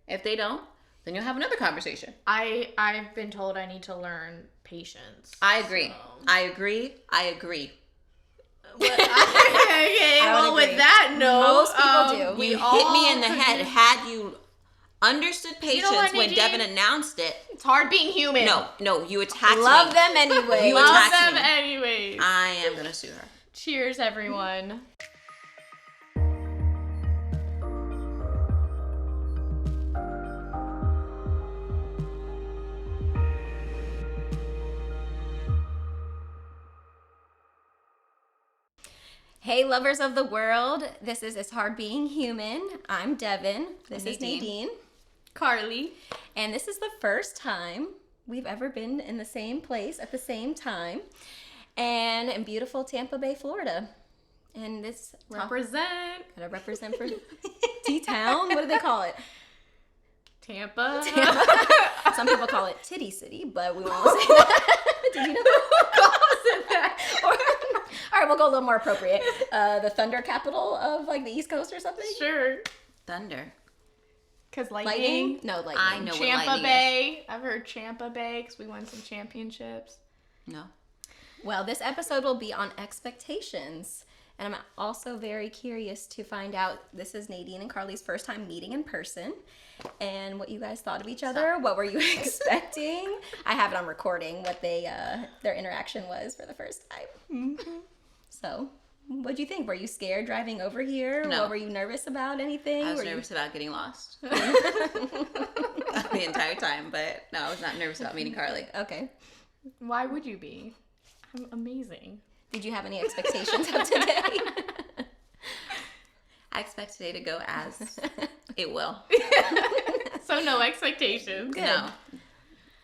If they don't, then you'll have another conversation. I've been told I need to learn patience. I agree. So. I agree. Okay, well, with that note, most people do. You hit me in the head. Had you understood patience when Nadine? Devyn announced it. It's hard being human. No, you attacked me. Love them anyway. You Love attacked them me. anyways. I am going to sue her. Cheers, everyone. Hey, lovers of the world. This is It's Hard Being Human. I'm Devyn. This is Nadine. Karlie. And this is the first time we've ever been in the same place at the same time. And in beautiful Tampa Bay, Florida. And this... Represent. Gotta represent for T-Town? What do they call it? Tampa. Some people call it Titty City, but we won't say that. Did you know that? All right, we'll go a little more appropriate. The thunder capital of like the East Coast or something? Sure. Thunder. Because lightning. No, lightning. I know what Champa lightning Bay. I've heard Champa Bay because we won some championships. No. Well, this episode will be on expectations. And I'm also very curious to find out, this is Nadine and Karlie's first time meeting in person, and what you guys thought of each other. What were you expecting? I have it on recording what their interaction was for the first time. Mm-hmm. So, what'd you think? Were you scared driving over here? No. What, were you nervous about anything? I was Were nervous about getting lost. The entire time, but no, I was not nervous about meeting Karlie. Okay. Why would you be? I'm amazing. Did you have any expectations of today? I expect today to go as it will. So no expectations. Good. No.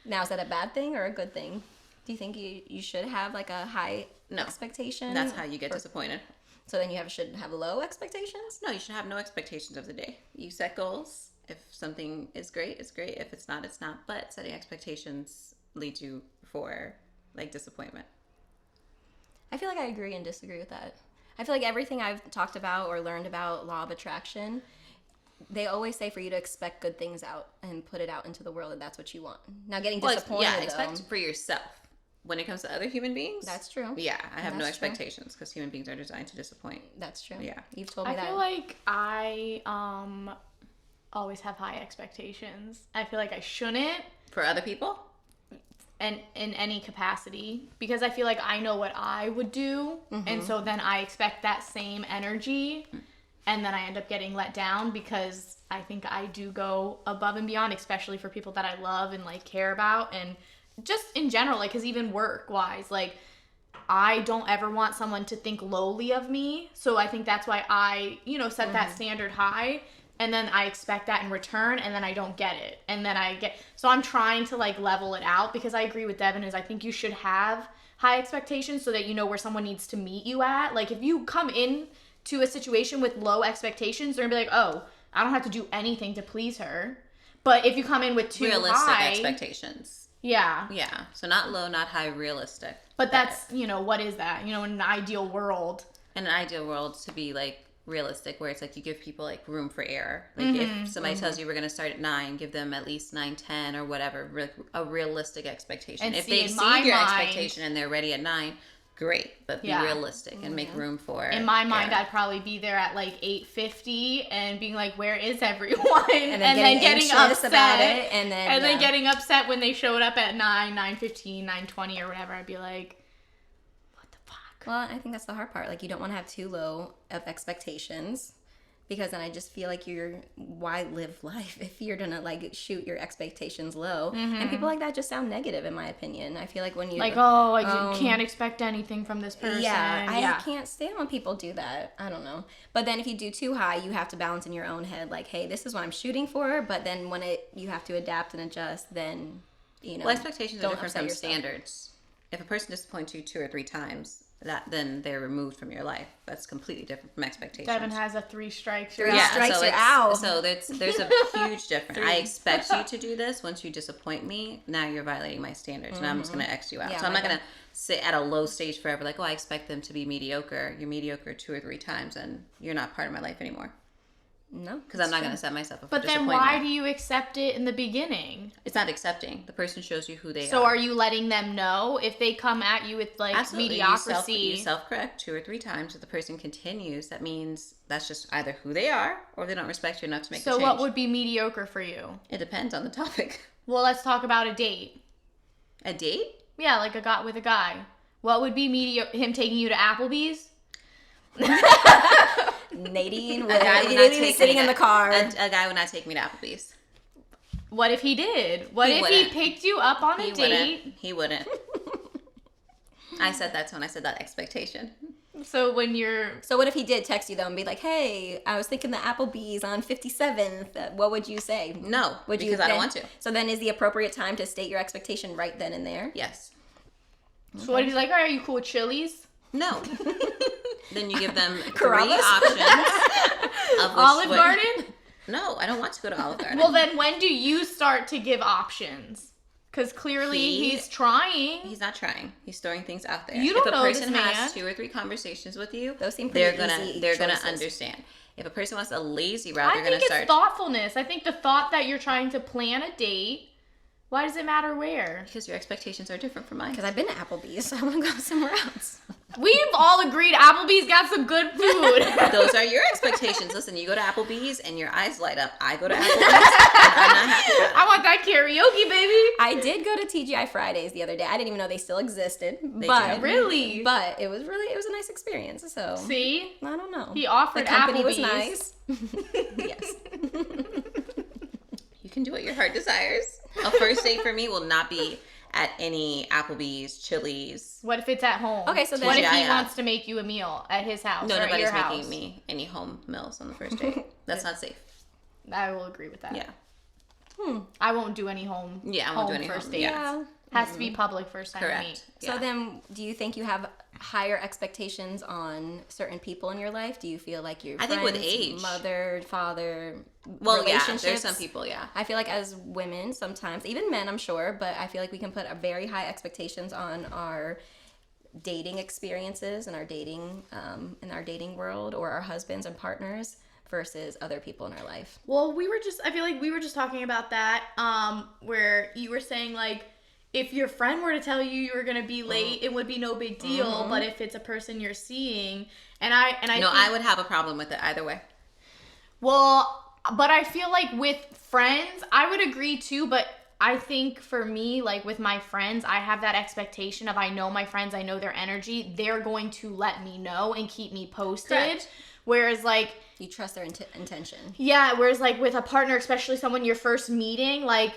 Now, is that a bad thing or a good thing? Do you think you should have like a high expectation? That's how you get disappointed. So then you should have low expectations? No, you should have no expectations of the day. You set goals. If something is great, it's great. If it's not, it's not. But setting expectations leads you for like disappointment. I feel like I agree and disagree with that. I feel like everything I've talked about or learned about law of attraction, they always say for you to expect good things out and put it out into the world, and that's what you want. Now, getting disappointed, expect for yourself. When it comes to other human beings, that's true. Yeah, I have no That's true. expectations because human beings are designed to disappoint. That's true. Yeah. You've told me that. I feel like I always have high expectations. I feel like I shouldn't. For other people? And in any capacity, because I feel like I know what I would do, and so then I expect that same energy, and then I end up getting let down because I think I do go above and beyond, especially for people that I love and like care about, and just in general, like, because even work wise, like, I don't ever want someone to think lowly of me, so I think that's why I set that standard high. And then I expect that in return, and then I don't get it. And then so I'm trying to like level it out, because I agree with Devyn, is I think you should have high expectations so that you know where someone needs to meet you at. Like if you come in to a situation with low expectations, they're gonna be like, oh, I don't have to do anything to please her. But if you come in with too realistic high expectations. Yeah. Yeah. So not low, not high, realistic. But that's, what is that? In an ideal world. In an ideal world, to be like realistic, where it's like you give people like room for error. Like if somebody tells you we're going to start at 9, give them at least 9:10 or whatever, a realistic expectation. And if see, they in exceed my your mind, expectation and they're ready at 9, great, but be realistic and make room for in my mind, error. I'd probably be there at like 8:50 and being like, where is everyone? And then getting upset about it, and then getting upset when they showed up at 9:15, 9:20 or whatever. I'd be like, what the fuck? Well, I think that's the hard part. Like, you don't want to have too low of expectations, because then I just feel like why live life if you're gonna like shoot your expectations low? And people like that just sound negative, in my opinion. I feel like when you like, you can't expect anything from this person. I can't stand when people do that. I don't know. But then if you do too high, you have to balance in your own head, like, hey, this is what I'm shooting for. But then when you have to adapt and adjust, then well, expectations are different from standards. If a person disappoints you 2 or 3 times, then they're removed from your life. That's completely different from expectations. Devyn has a 3 strikes. You're out. So there's a huge difference. I expect you to do this. Once you disappoint me, now you're violating my standards, and I'm just going to X you out. Yeah, so I'm not going to sit at a low stage forever, like, I expect them to be mediocre. You're mediocre 2 or 3 times, and you're not part of my life anymore. No. Because I'm not going to set myself up for But then disappointment. why do you accept it in the beginning? It's not accepting. The person shows you who they are. So are you letting them know if they come at you with like Absolutely. mediocrity? You self-correct 2 or 3 times. If the person continues, that means that's just either who they are or they don't respect you enough to make the So change. what would be mediocre for you? It depends on the topic. Well, let's talk about a date. A date? Yeah, like with a guy. What would be him taking you to Applebee's? Nadine A guy would not would be take sitting me in to- the car. A guy would not take me to Applebee's. What if he did? What He if wouldn't. he picked you up on a date? He wouldn't. I said that tone. I said that expectation. So when you're... So what if he did text you though and be like, "Hey, I was thinking the Applebee's on 57th." What would you say? No, Would because I don't want to. So then is the appropriate time to state your expectation right then and there? Yes. So what if he's like, all right, are you cool with Chili's? No. Then you give them 3 Carrabba's? options. Of which Olive one- Garden? No, I don't want to go to Olive Garden. Well, then when do you start to give options? Because clearly he's trying. He's not trying. He's throwing things out there. You don't if a know this person man. has 2 or 3 conversations with you, Those seem they're pretty gonna easy they're gonna choices. understand. If a person wants a lazy route, I they're gonna think it's start thoughtfulness. I think the thought that you're trying to plan a date, why does it matter where? because your expectations are different from mine. Because I've been to Applebee's, so I want to go somewhere else. We've all agreed Applebee's got some good food. Those are your expectations. Listen, you go to Applebee's and your eyes light up. I go to Applebee's and I'm not happy about it. I want that karaoke, baby. I did go to TGI Fridays the other day. I didn't even know they still existed. They but do. Really? But it was a nice experience. So See? I don't know. He offered The company Applebee's. was nice. Yes. You can do what your heart desires. A first date for me will not be at any Applebee's, Chili's. What if it's at home? Okay, so then- what if he TGI. wants to make you a meal at his house No, or at nobody's your making house? me any home meals on the first date. That's not safe. I will agree with that. Yeah. I won't do any home. Yeah, I won't do any first home, dates. yeah. Has to be public first time Correct. we meet. Yeah. So then, do you think you have higher expectations on certain people in your life? Do you feel like your I think with friends, age. mother, father, Well, yeah, relationships? there's some people, yeah. I feel like as women, sometimes, even men, I'm sure, but I feel like we can put a very high expectations on our dating experiences and our dating in our dating world, or our husbands and partners versus other people in our life. Well, I feel like we were just talking about that, where you were saying, like, if your friend were to tell you were going to be late, it would be no big deal, but if it's a person you're seeing, and I No, think, I would have a problem with it either way. well, but I feel like with friends, I would agree too, but I think for me, like with my friends, I have that expectation of I know my friends, I know their energy, they're going to let me know and keep me posted. Correct. Whereas like, You trust their intention. yeah, whereas like with a partner, especially someone you're first meeting, like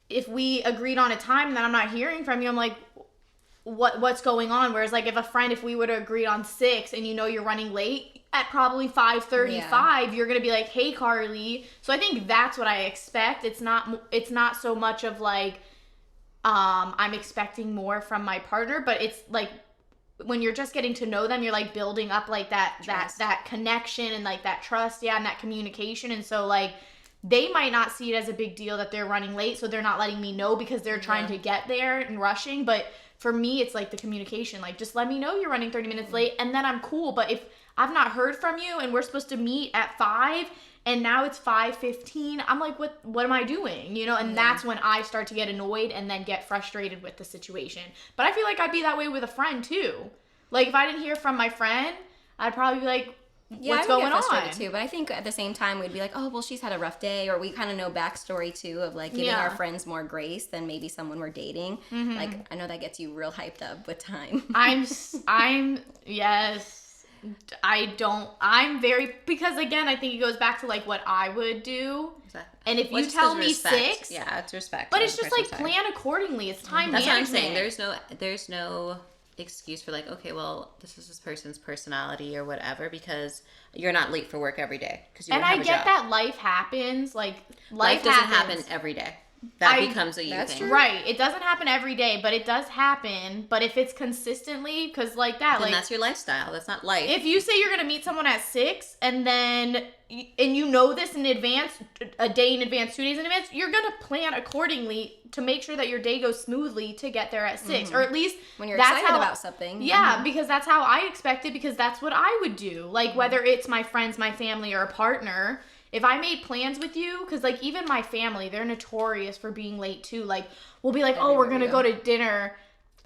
if we agreed on a time and then I'm not hearing from you, I'm like, what's going on? Whereas like if we would have agreed on 6 and you know you're running late at probably 5:35, you're gonna be like, hey Karlie. So I think that's what I expect. It's not so much of like I'm expecting more from my partner, but it's like when you're just getting to know them, you're like building up like that connection and like that trust, and that communication. And so like they might not see it as a big deal that they're running late, so they're not letting me know because they're trying to get there and rushing. But for me, it's like the communication, like just let me know you're running 30 minutes late and then I'm cool. But if I've not heard from you and we're supposed to meet at 5 and now it's 5:15, I'm like, what am I doing? You know, and that's when I start to get annoyed and then get frustrated with the situation. But I feel like I'd be that way with a friend too. Like if I didn't hear from my friend, I'd probably be like, what's I going would get frustrated on? too, but I think at the same time we'd be like, oh, well, she's had a rough day, or we kind of know backstory too of like giving our friends more grace than maybe someone we're dating. Like I know that gets you real hyped up with time. Because again, I think it goes back to like what I would do. Exactly. And if Well, you just tell as me respect. 6, Yeah, it's respect. but on it's the just like person's side. plan accordingly. It's time That's management. what I'm saying. There's no excuse for like, okay, well, this is this person's personality or whatever, because you're not late for work every day because you And don't have I a get job. that life happens. Like Life doesn't happens. happen every day. That I- becomes a you that's thing. true. Right. It doesn't happen every day, but it does happen. But if it's consistently, because like that, Then like that's your lifestyle. That's not life. if you say you're gonna meet someone at 6 and then and you know this in advance, a day in advance, 2 days in advance, you're going to plan accordingly to make sure that your day goes smoothly to get there at 6. Or at least when you're excited about something. Yeah, because that's how I expect it, because that's what I would do. Like, whether it's my friends, my family, or a partner, if I made plans with you, because, like, even my family, they're notorious for being late, too. Like, we'll be like, oh, we're going to go to dinner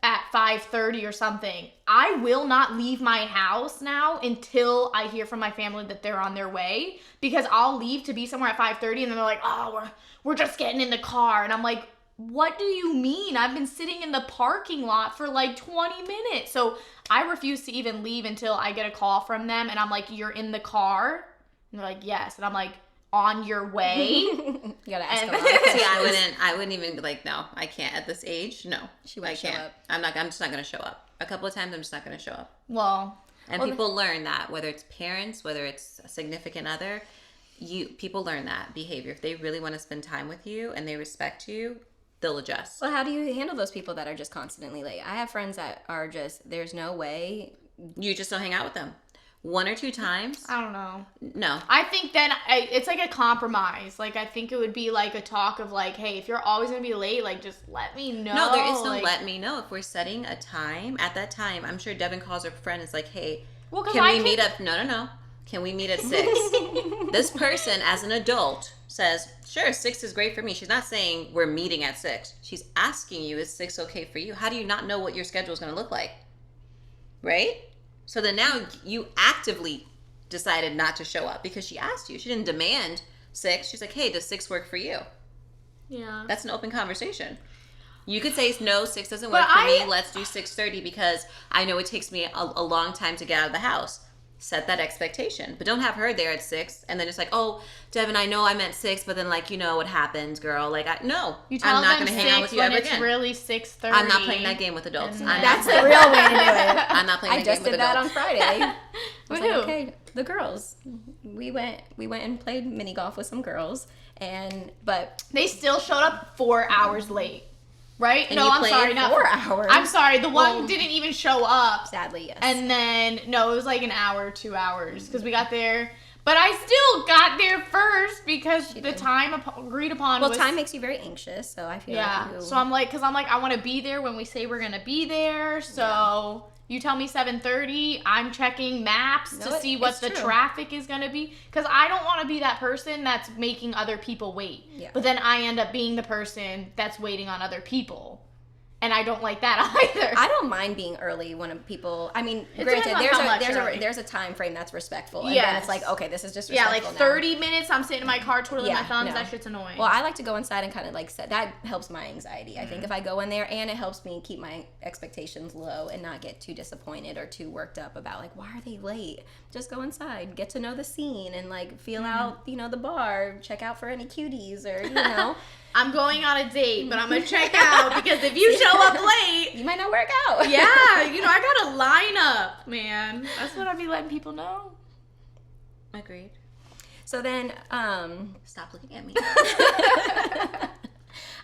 at 5:30 or something. I will not leave my house now until I hear from my family that they're on their way, because I'll leave to be somewhere at 5:30 and then they're like, oh, we're just getting in the car. And I'm like, what do you mean? I've been sitting in the parking lot for like 20 minutes. So I refuse to even leave until I get a call from them and I'm like, you're in the car? And they're like, yes. And I'm like, on your way? You gotta ask them. See, I wouldn't even be like, no, I can't at this age. No, I can't. Show up. I'm just not gonna show up. A couple of times, I'm just not gonna show up. Well, people learn that, whether it's parents, whether it's a significant other, people learn that behavior. If they really want to spend time with you and they respect you, they'll adjust. Well, how do you handle those people that are just constantly late? I have friends that are just, there's no way. You just don't hang out with them. 1 or 2 times. I don't know. No. I think then it's like a compromise. Like, I think it would be like a talk of like, hey, if you're always going to be late, like, just let me know. No, there is no like, let me know. If we're setting a time, at that time, I'm sure Devyn calls her friend and is like, hey, well, can we meet up? No. Can we meet at 6? This person, as an adult, says, sure, 6 is great for me. She's not saying we're meeting at 6. She's asking you, is 6 okay for you? How do you not know what your schedule is going to look like? Right? So then now you actively decided not to show up because she asked you. She didn't demand 6. She's like, hey, does 6 work for you? Yeah. That's an open conversation. You could say, no, 6 doesn't work for me. Let's do 6:30 because I know it takes me a long time to get out of the house. Set that expectation. But don't have her there at 6 and then it's like, oh, Devyn, I know I meant 6, but then, like, you know what happens, girl. Like, no, you tell I'm not going to hang out with you ever again. It's really 6:30. I'm not playing that game with adults. That's the real way to do it. I'm not playing that game with adults. I just did that on Friday. With like, who? okay, the girls. We went and played mini golf with some girls, but they still showed up 4 hours late. Right? And no, I'm sorry, not 4 hours. I'm sorry, the one didn't even show up. Sadly, yes. And then, no, it was like an hour, 2 hours, because we got there. But I still got there first because the time agreed upon was... Well, time makes you very anxious, so I feel like you... So I'm like, I want to be there when we say we're going to be there, so... You tell me 7:30, I'm checking maps to see what the traffic is going to be. Because I don't want to be that person that's making other people wait. Yeah. But then I end up being the person that's waiting on other people. And I don't like that either. I don't mind being early when people... I mean, It granted, depends on there's a time frame that's respectful. And Yes. then it's like, okay, this is just respectful like 30 minutes, I'm sitting in my car twiddling my thumbs. no. That shit's annoying. Well, I like to go inside and kind of like set... That helps my anxiety. I think if I go in there, and it helps me keep my expectations low and not get too disappointed or too worked up about, like, why are they late? Just go inside, get to know the scene, and, like, feel out, the bar, check out for any cuties or, I'm going on a date, but I'm going to check out because if you show up late... You might not work out. Yeah, I got to line up, man. That's what I be letting people know. Agreed. So then, Stop looking at me.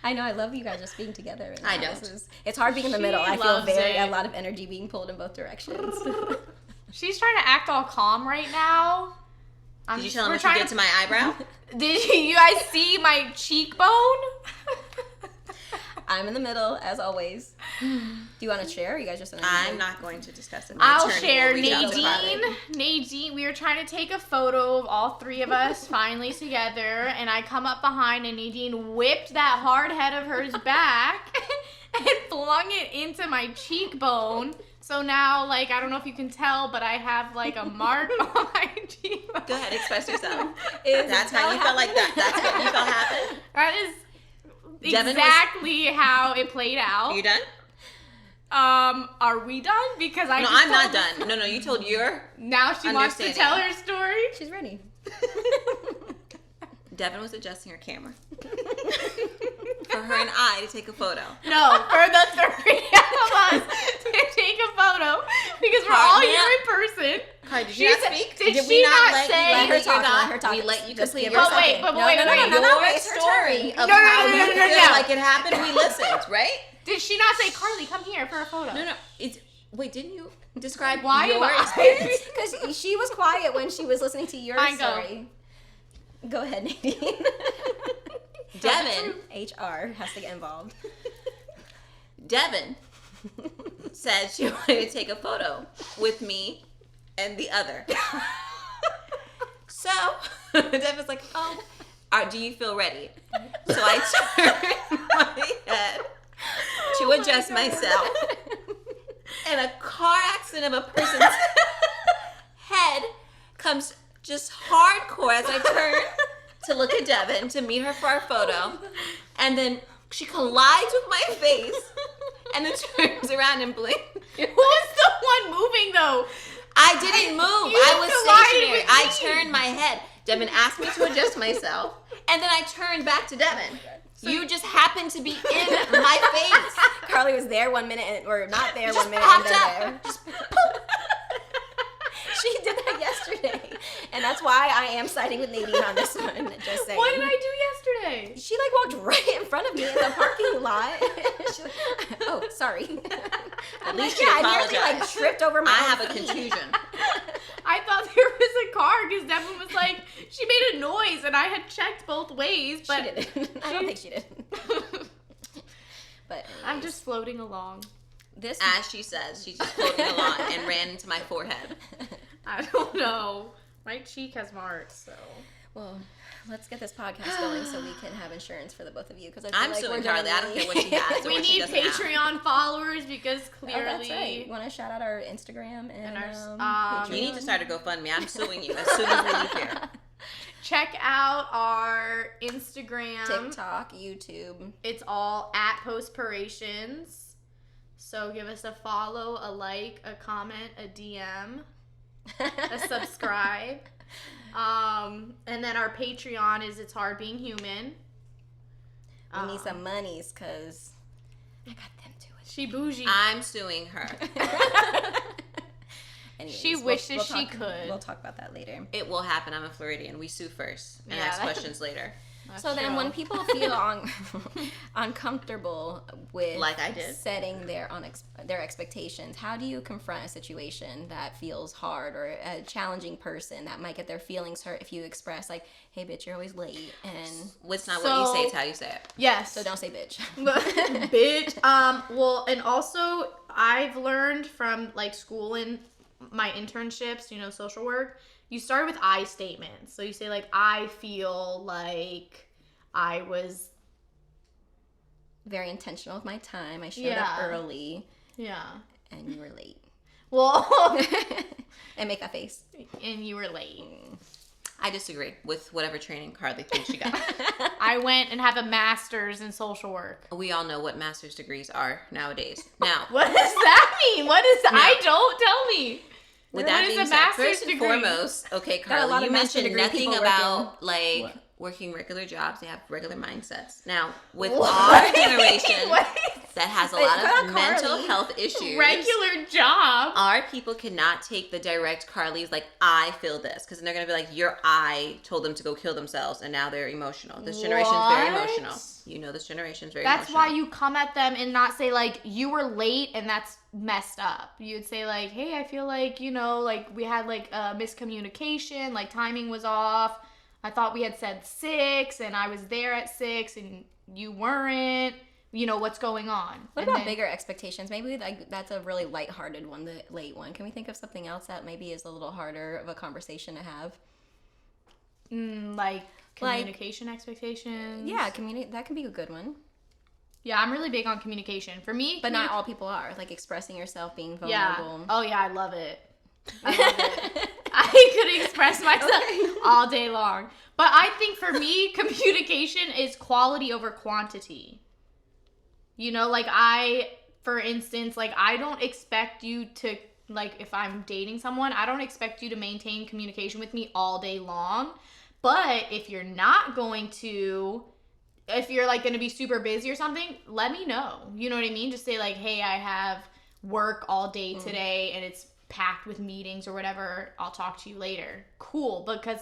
I know, I love you guys just being together. I don't. It's hard being in the She middle. I feel loves it. a lot of energy being pulled in both directions. She's trying to act all calm right now. Did you tell him what you did to my eyebrow? Did you guys see my cheekbone? I'm in the middle, as always. Do you want to share? Or you guys just... I'm not going to discuss it. I'll share. Nadine, we were trying to take a photo of all 3 of us finally together, and I come up behind, and Nadine whipped that hard head of hers back and flung it into my cheekbone. So now, like, I don't know if you can tell, but I have, like, a mark on my cheekbone. Go ahead, express yourself. That's how you felt like that. That's what you felt happened? That is exactly how it played out. Are you done? Are we done? Because I just I'm not done. No, you told your Now she wants to tell her story. She's ready. Devyn was adjusting her camera for her and I to take a photo. No, for the 3 of us to take a photo because we're all here in person. Karlie, did you not speak? Did we not let say? Let her talk. We let you Just complete give your her a wait, second. but No, wait, no, wait. no, no, your it's her story turn. of No, how no, you no, feel like it happened. We listened, right? Did she not say, Karlie, come here for a photo? No. Wait, didn't you describe Why your am I- experience? Because she was quiet when she was listening to your Fine, story. Go ahead, Nadine. Devyn HR has to get involved. Devyn said she wanted to take a photo with me and the other. So Devyn's like, oh, do you feel ready? So I turned my head to adjust myself. And a car accident of a person's head comes just hardcore as I turn to look at Devyn to meet her for our photo. And then she collides with my face and then turns around and blinks. Who was the one moving though? I didn't move. I was stationary. I turned my head. Devyn asked me to adjust myself, and then I turned back to Devyn. You just happened to be in my face. Karlie was there 1 minute, or not there 1 minute, popped and then up. there. Just She did that yesterday, and that's why I am siding with Nadine on this one. Just saying. What did I do yesterday? She like walked right in front of me in the parking lot. She's like, oh, sorry. At least yeah, you I nearly apologize. like tripped over my I own have a feet. contusion. I thought there was a car because Devyn was like, she made a noise and I had checked both ways, but She didn't. I don't think she did. But I'm anyways, just floating along. this. As she says, she's just floating along and ran into my forehead. I don't know. My cheek has marks, so. Well, let's get this podcast going so we can have insurance for the both of you. Because I'm suing Karlie. I don't care what she has or We what she need doesn't have. Patreon followers because clearly. Oh, that's right. You want to shout out our Instagram and our, Patreon? You need to start a GoFundMe. I'm suing you as soon as we leave here. Check out our Instagram. TikTok, YouTube. It's all at Postpirations. So give us a follow, a like, a comment, a DM, a subscribe. And then our Patreon is It's Hard Being Human. We need some monies because I got them to it. She bougie. I'm suing her. Anyways, She wishes she talk, could. We'll talk about that later. It will happen. I'm a Floridian. We sue first and Yeah, ask that's- questions later. That's So then true. when people feel uncomfortable with Like I did. setting their expectations, how do you confront a situation that feels hard or a challenging person that might get their feelings hurt if you express like, hey bitch, you're always late, and It's not what you say, So- it's how you say it. Yes. so don't say bitch. Bitch. Well, and also I've learned from like school and my internships, social work, you start with I statements. So you say like, I feel like I was, Very intentional with my time. I showed Yeah. up early yeah. and you were late. Well, And make that face. and you were late. I disagree with whatever training Karlie thinks she got. I went and have a master's in social work. We all know what master's degrees are nowadays. Now, What does that mean? What is I don't tell me. with What that is being a said, master's first and degree? foremost, okay, Got a lot Karlie, of you master mentioned degree nothing people about working. like working regular jobs. They have regular mindsets. Now, with What? our generation What? that has a Wait, lot hold on, of mental Karlie. health issues, Regular job. our people cannot take the direct Karlie's like, I feel this, because then they're gonna be like, your I told them to go kill themselves and now they're emotional. This generation's very What? emotional. You know, this generation's very That's emotional. why you come at them and not say like you were late and that's messed up. You'd say like, hey, I feel like, like we had like a miscommunication, like timing was off. I thought we had said 6 and I was there at 6 and you weren't. What's going on? What And about then- bigger expectations? Maybe like that's a really lighthearted one, the late one. Can we think of something else that maybe is a little harder of a conversation to have? Like communication expectations? Yeah, that can be a good one. Yeah, I'm really big on communication. For me, But not all people are. Like expressing yourself, being Yeah. vulnerable. Oh yeah, I love it. I love it. I could express myself all day long. But I think for me, communication is quality over quantity. For instance, I don't expect you to, if I'm dating someone, I don't expect you to maintain communication with me all day long. But if you're not going to, if you're going to be super busy or something, let me know. You know what I mean? Just say hey, I have work all day today and it's packed with meetings or whatever. I'll talk to you later. Cool. Because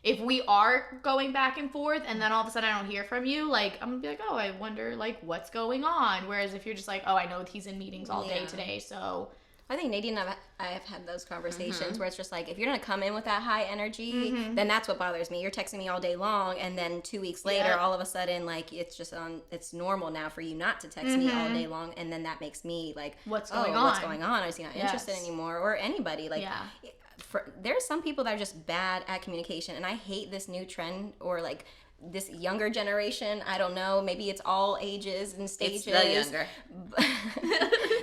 if we are going back and forth and then all of a sudden I don't hear from you, I'm gonna be like, oh, I wonder what's going on. Whereas if you're just oh, I know he's in meetings all day Yeah. today, so I think Nadine and I have had those conversations where it's just like, if you're going to come in with that high energy, then that's what bothers me. You're texting me all day long, and then 2 weeks later, all of a sudden, like, it's normal now for you not to text me all day long, and then that makes me like, what's going on? Is he not interested anymore? Or anybody. Like, there's some people that are just bad at communication, and I hate this new trend, or like, this younger generation, I don't know, maybe it's all ages and stages. It's the younger.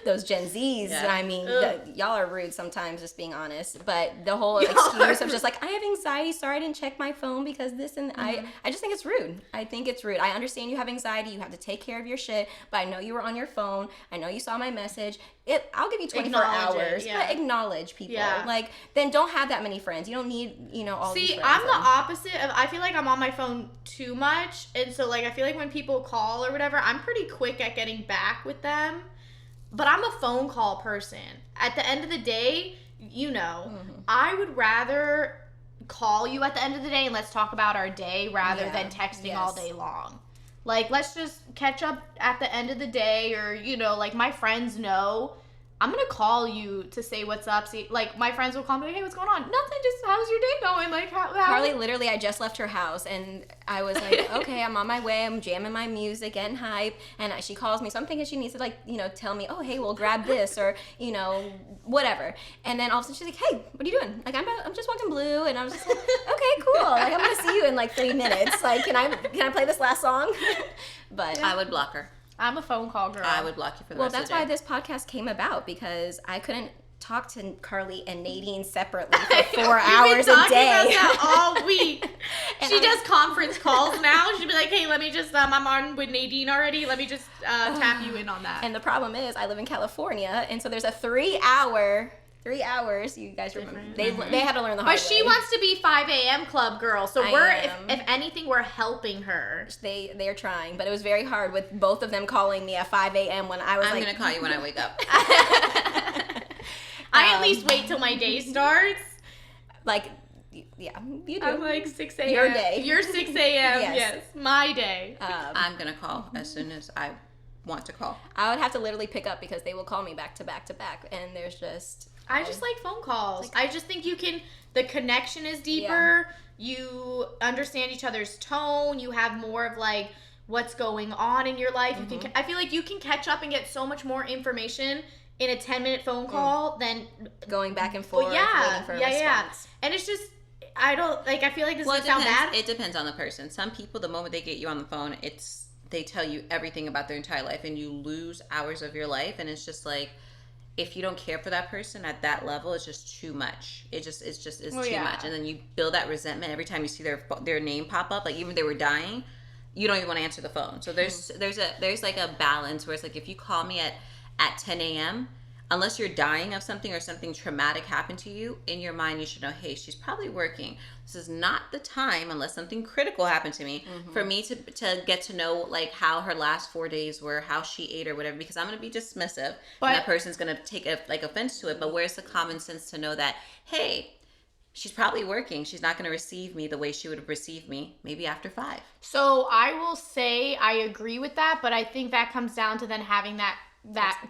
Those Gen Zs, I mean, y'all are rude sometimes, just being honest. But the whole excuse of just like, I have anxiety, sorry I didn't check my phone because this and I just think it's rude. I think it's rude. I understand you have anxiety, you have to take care of your shit, but I know you were on your phone, I know you saw my message. I'll give you 24 hours, but acknowledge people. Yeah. Like, then don't have that many friends. You don't need, all these friends. See, I'm the opposite of, I feel like I'm on my phone too much, and so, like, I feel like when people call or whatever, I'm pretty quick at getting back with them, but I'm a phone call person. At the end of the day, I would rather call you at the end of the day and let's talk about our day rather than texting all day long. Like, let's just catch up at the end of the day, or, like, my friends know I'm going to call you to say what's up. See, like, my friends will call me, hey, what's going on? Nothing, just how's your day going? Like, how Karlie, literally, I just left her house, and I was like, okay, I'm on my way. I'm jamming my music, getting hype, and she calls me. So I'm thinking she needs to, like, tell me, oh, hey, we'll grab this, or, whatever. And then all of a sudden, she's like, hey, what are you doing? Like, I'm just watching Blue, and I was just like, okay, cool. Like, I'm going to see you in, like, 3 minutes. Like, can I play this last song? But I would block her. I'm a phone call girl. I would block you for the rest of the day. Well, that's why this podcast came about, because I couldn't talk to Karlie and Nadine separately for 4 hours a day. About that all week. She does conference calls now. She'd be like, hey, let me just, I'm on with Nadine already. Let me just tap you in on that. And the problem is, I live in California, and so there's a 3 hours, you guys remember, they had to learn the hard way. But she wants to be 5 a.m. club girl, so if anything, we're helping her. They are trying, but it was very hard with both of them calling me at 5 a.m. when I was I'm going to call you when I wake up. I at least wait till my day starts. Like, yeah, you do. I'm like 6 a.m. Your day. You're 6 a.m. Yes, my day. I'm going to call as soon as I want to call. I would have to literally pick up because they will call me back to back to back, and there's just... I just like phone calls. I just think the connection is deeper. Yeah. You understand each other's tone. You have more of like what's going on in your life. I feel like you can catch up and get so much more information in a 10-minute phone call than going back and forth, waiting for a response. And it's just, I feel like this sound bad. It depends on the person. Some people, the moment they get you on the phone, they tell you everything about their entire life, and you lose hours of your life, and it's just like, if you don't care for that person at that level, it's just too much. It's too much. And then you build that resentment every time you see their name pop up. Like, even if they were dying, you don't even want to answer the phone. So there's like a balance where it's like, if you call me at 10 a.m., unless you're dying of something or something traumatic happened to you, in your mind you should know, hey, she's probably working. This is not the time, unless something critical happened to me, for me to get to know like how her last 4 days were, how she ate or whatever, because I'm going to be dismissive, and that person's going to take offense to it. But where's the common sense to know that, hey, she's probably working. She's not going to receive me the way she would have received me maybe after 5. So I will say I agree with that, but I think that comes down to then having that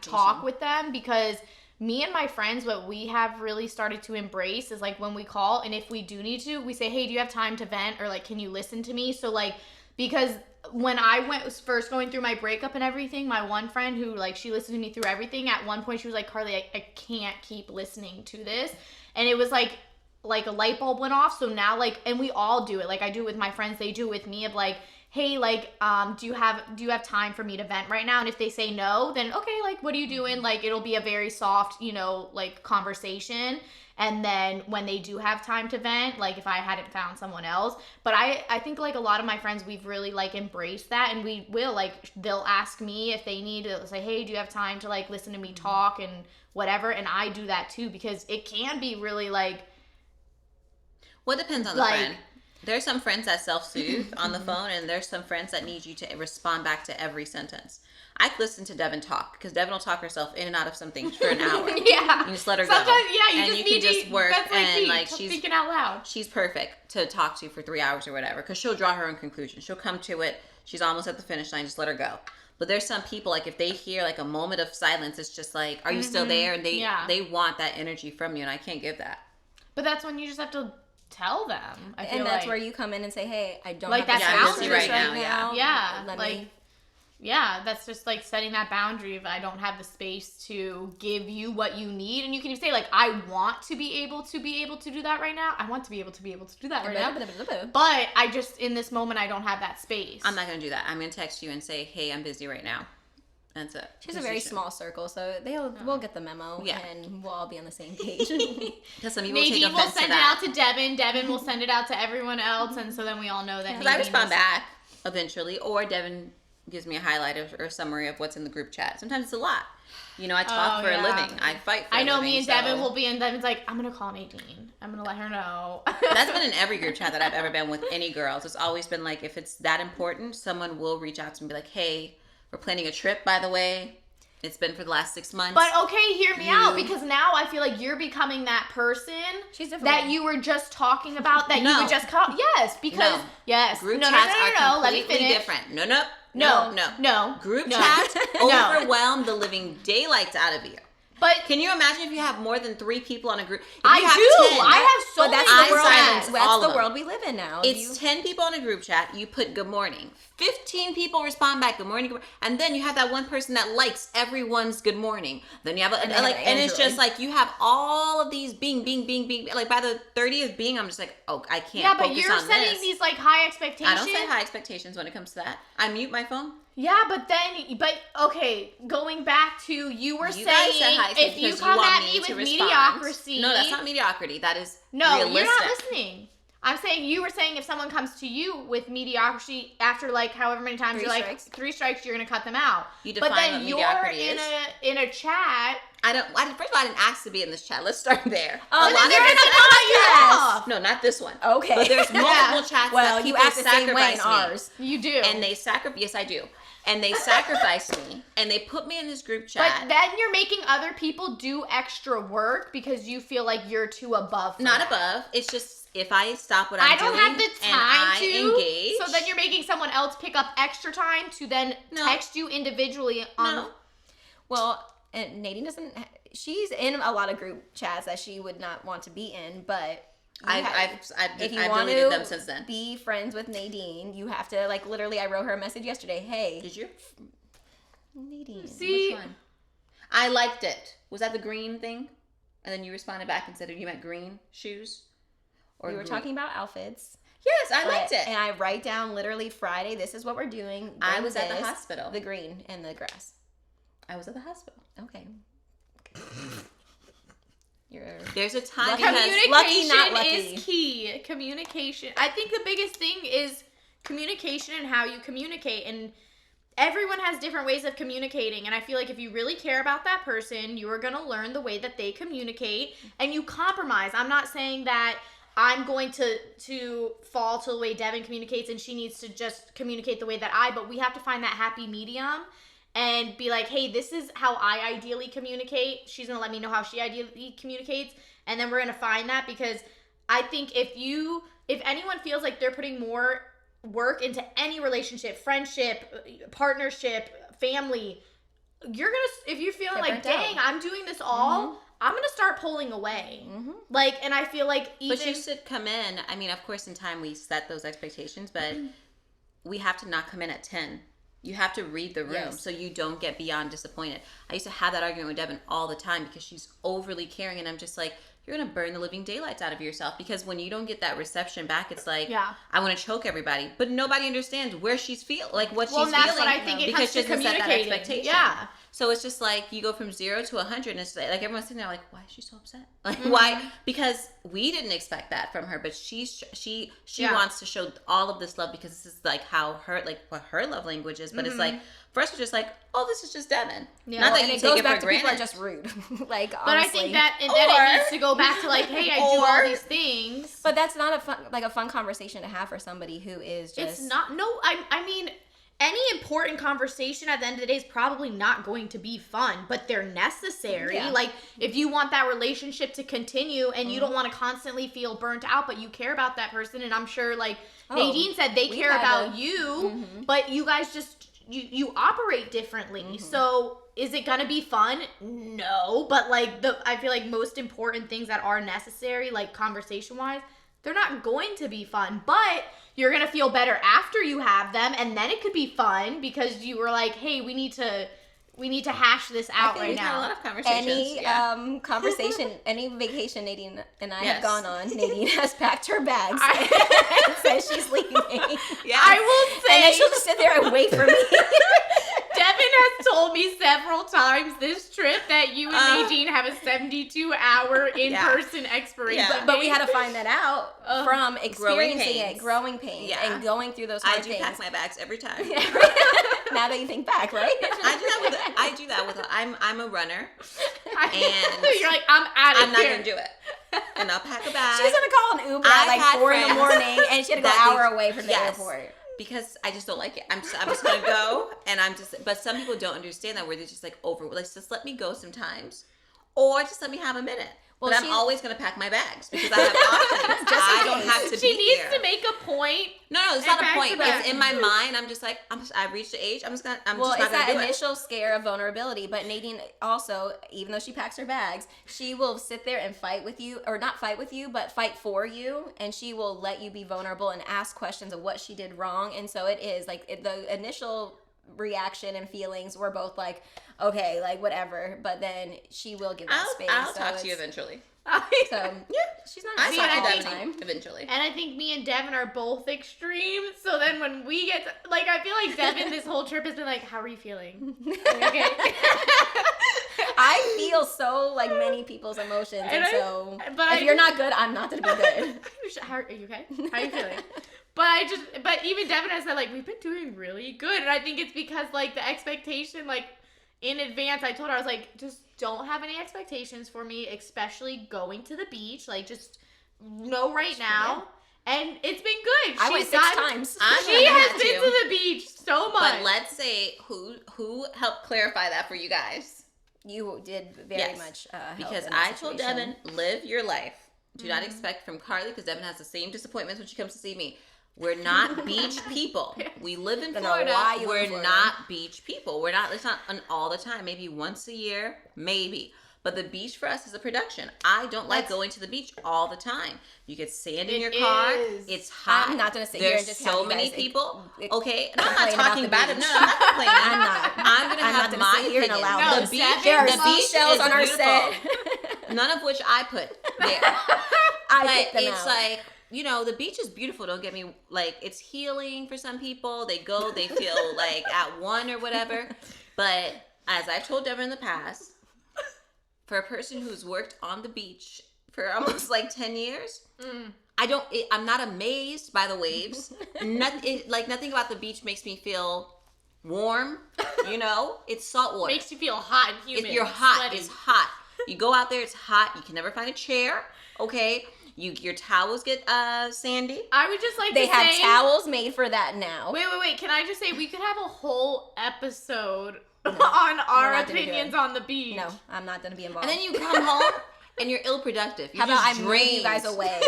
talk with them, because me and my friends, what we have really started to embrace is like when we call, and if we do need to, we say, hey, do you have time to vent, or like, can you listen to me? So like, because when I was first going through my breakup and everything, my one friend who like, she listened to me through everything, at one point she was like, Karlie, I can't keep listening to this. And it was like a light bulb went off. So now like, and we all do it. Like, I do it with my friends, they do it with me, of like, hey, like, do you have time for me to vent right now? And if they say no, then okay, like, what are you doing? Like, it'll be a very soft, like, conversation. And then when they do have time to vent, like, if I hadn't found someone else. But I think, like, a lot of my friends, we've really, like, embraced that. And we will, like, they'll ask me if they need to say, hey, do you have time to, like, listen to me talk and whatever? And I do that, too, because it can be really, like... Well, it depends on the friend. There's some friends that self-soothe on the phone, and there's some friends that need you to respond back to every sentence. I listen to Devyn talk, because Devyn will talk herself in and out of something for an hour. Yeah. You just let her Sometimes, go. Yeah, you can just work, and like she's speaking out loud. She's perfect to talk to for 3 hours or whatever, because she'll draw her own conclusion. She'll come to it. She's almost at the finish line. Just let her go. But there's some people, like, if they hear, like, a moment of silence, it's just like, are you still there? And they want that energy from you, and I can't give that. But that's when you just have to tell them. I feel and that's like. where you come in and say, hey, I don't Like, have that's the boundaries space right now. Yeah, Let like, me. yeah, that's just like setting that boundary of I don't have the space to give you what you need. And you can even say, like, I want to be able to do that right now. I want to be able to do that right now. But I just, in this moment, I don't have that space. I'm not going to do that. I'm going to text you and say, hey, I'm busy right now. That's it. She's a very small circle, so we'll get the memo, and we'll all be on the same page. Because some people Nadine take will offense send to that. it out to Devyn. Devyn will send it out to everyone else, and so then we all know that. Because I respond back eventually, or Devyn gives me a highlight or a summary of what's in the group chat. Sometimes it's a lot. You know, I talk for a living. I fight for a living. I know me and Devyn will be in. Devyn's like, I'm going to call Nadine. I'm going to let her know. That's been in every group chat that I've ever been with any girls. It's always been like, if it's that important, someone will reach out to me and be like, hey, we're planning a trip, by the way. It's been for the last 6 months. But okay, hear me out, because now I feel like you're becoming that person that you were just talking about, that you would just call. Yes, because yes, group chats are let me completely finish. different. No. Group chats overwhelm the living daylights out of you. But can you imagine if you have more than 3 people on a group? I have so but many. That's the world we live in now. It's 10 people on a group chat. You put good morning. 15 people respond back good morning, and then you have that one person that likes everyone's good morning. Then you have and it's just like you have all of these bing. Like by the 30th bing, I'm just like, oh, I can't. Yeah, but you're setting these like high expectations. I don't set high expectations when it comes to that. I mute my phone. Yeah, but okay, going back to you were saying if you come at me with mediocrity. No, that's not mediocrity. That is realistic. You're not listening. I'm saying you were saying if someone comes to you with mediocrity after like however many times you're like 3 strikes, you're gonna cut them out. You define but then what you're mediocrity in a chat. First of all, I didn't ask to be in this chat. Let's start there. Oh, then you're gonna cut you off. No, not this one. Okay. But there's multiple chats that people act the same way in ours. You do. And they sacrifice. Yes, I do. And they sacrifice me, and they put me in this group chat. But then you're making other people do extra work because you feel like you're too above. Not above. It's just if I stop what I'm doing, I don't have the time to engage. So then you're making someone else pick up extra time to then text you individually on. Well, and Nadine doesn't. She's in a lot of group chats that she would not want to be in, but. I've deleted them since then. Be friends with Nadine, you have to like literally. I wrote her a message yesterday. Hey, did you? Nadine, see, which one? I liked it. Was that the green thing? And then you responded back and said you meant green shoes. Or we were talking about outfits. Yes, I liked it. And I write down literally Friday. This is what we're doing. I was at the hospital. The green and the grass. I was at the hospital. Okay. There's a time communication lucky, not lucky. is key. Communication. I think the biggest thing is communication and how you communicate. And everyone has different ways of communicating. And I feel like if you really care about that person, you are going to learn the way that they communicate and you compromise. I'm not saying that I'm going to fall to the way Devyn communicates and she needs to just communicate the way that but we have to find that happy medium. And be like, hey, this is how I ideally communicate. She's going to let me know how she ideally communicates. And then we're going to find that, because I think if anyone feels like they're putting more work into any relationship, friendship, partnership, family, you're going to, if you're feeling like, dang, I'm doing this all, I'm going to start pulling away. Like, and I feel like But you should come in. I mean, of course, in time we set those expectations, but we have to not come in at 10. You have to read the room so you don't get beyond disappointed. I used to have that argument with Devyn all the time because she's overly caring, and I'm just like, you're going to burn the living daylights out of yourself, because when you don't get that reception back, it's like, I want to choke everybody, but nobody understands where she's what she's feeling. Well, that's what I think it comes to communicating. Yeah. So it's just like you go from 0 to 100, and it's like everyone's sitting there like, why is she so upset? Like why? Because we didn't expect that from her, but she wants to show all of this love because this is like how what her love language is. But it's like first we're just like, oh, this is just Devyn. Yeah. Not that you take it for granted. People are just rude. Like, honestly. But I think that it needs to go back to like, hey, I do all these things. But that's not a fun conversation to have for somebody who is just. It's not. No, I mean. Any important conversation at the end of the day is probably not going to be fun, but they're necessary. Yeah. Like, if you want that relationship to continue and you don't want to constantly feel burnt out, but you care about that person, and I'm sure, like Nadine said, they care about you, but you guys just you operate differently. So is it gonna be fun? No, but like I feel like most important things that are necessary, like conversation wise, they're not going to be fun, but you're gonna feel better after you have them, and then it could be fun because you were like, hey, we need to hash this out right We've had a now. lot of conversations. Any conversation, any vacation Nadine and I have Yes. gone on, Nadine has packed her bags and says she's leaving. Yeah. I will say, And then she'll just sit there and wait for me. Devyn has told me several times this trip that you and Nadine have a 72-hour in-person expiration. Yeah. But we had to find that out from experiencing it, growing pains, Yeah. and going through those I hard do things. pack my bags every time. Now that you think back, right? I do that with I'm a runner, and You're like, I'm out of I'm not here. gonna do it. And I'll pack a bag. She was gonna call an Uber I've at like had 4 in the friends morning, and she had to go an that hour they- away from the yes. airport. Because I just don't like it. I'm just gonna go, and but some people don't understand that, where they're just like like, just let me go sometimes, or just let me have a minute. Well, but I'm always gonna pack my bags because I have options. I don't have to She be needs here. to make a point. No, it's and not a pack point. the bag. It's in my mind. I'm just like, I've reached the age. I'm just Well, not it's gonna that do initial scare of vulnerability. But Nadine also, even though she packs her bags, she will sit there and fight with you, or not fight with you, but fight for you, and she will let you be vulnerable and ask questions of what she did wrong. And so it is like the initial reaction and feelings were both like, okay, like whatever. But then she will give that space. I'll so talk to you it's- eventually. So yeah, she's not. I she's talk not to all the Devyn time. eventually. And I think me and Devyn are both extreme. So then when we get to, like, I feel like Devyn this whole trip has been like, how are you feeling? Are you okay? I feel so like many people's emotions, and so but if you're not good, I'm not gonna be good. How are you okay? How are you feeling? But even Devyn has said, like, we've been doing really good. And I think it's because, like, the expectation, like, in advance, I told her, I was like, just don't have any expectations for me, especially going to the beach. Like, just know right now. And it's been good. I went She's 6 gotten- times. She has been to the beach so much. But let's say who helped clarify that for you guys. You did very Yes. much help Because in that I told situation. Devyn, live your life. Do not expect from Karlie, because Devyn has the same disappointments when she comes to see me. We're not beach people. We live in Don't know Florida. why you live in We're Florida. not beach people. We're not. It's not an all the time. Maybe once a year, maybe. But the beach for us is a production. I don't like going to the beach all the time. You get sand in your car. is. It's hot. I'm not gonna sit here There's and just so have you many guys people. ex- Okay, and I'm not complain about talking the about it. beach. No, I'm not complaining. I'm not. I'm gonna I'm have not gonna my sit here and opinion. allow No, this. The beach. There are the beach seashells is on our beautiful. set. None of which I put there. I But picked them it's out. like, the beach is beautiful. Don't get me, like, it's healing for some people. They go, they feel like at one or whatever. But as I've told Devyn in the past, for a person who's worked on the beach for almost like 10 years, I'm not amazed by the waves. Nothing about the beach makes me feel warm. It's salt water. Makes you feel hot and humid. If you're hot, sweaty. it's hot. You go out there, it's hot. You can never find a chair. Okay, your towels get sandy. I would just like They to have say, towels made for that now. Wait. Can I just say we could have a whole episode on we're our not gonna do opinions it. on the beach? No, I'm not gonna be involved. And then you come home and you're ill productive. How about I move you guys away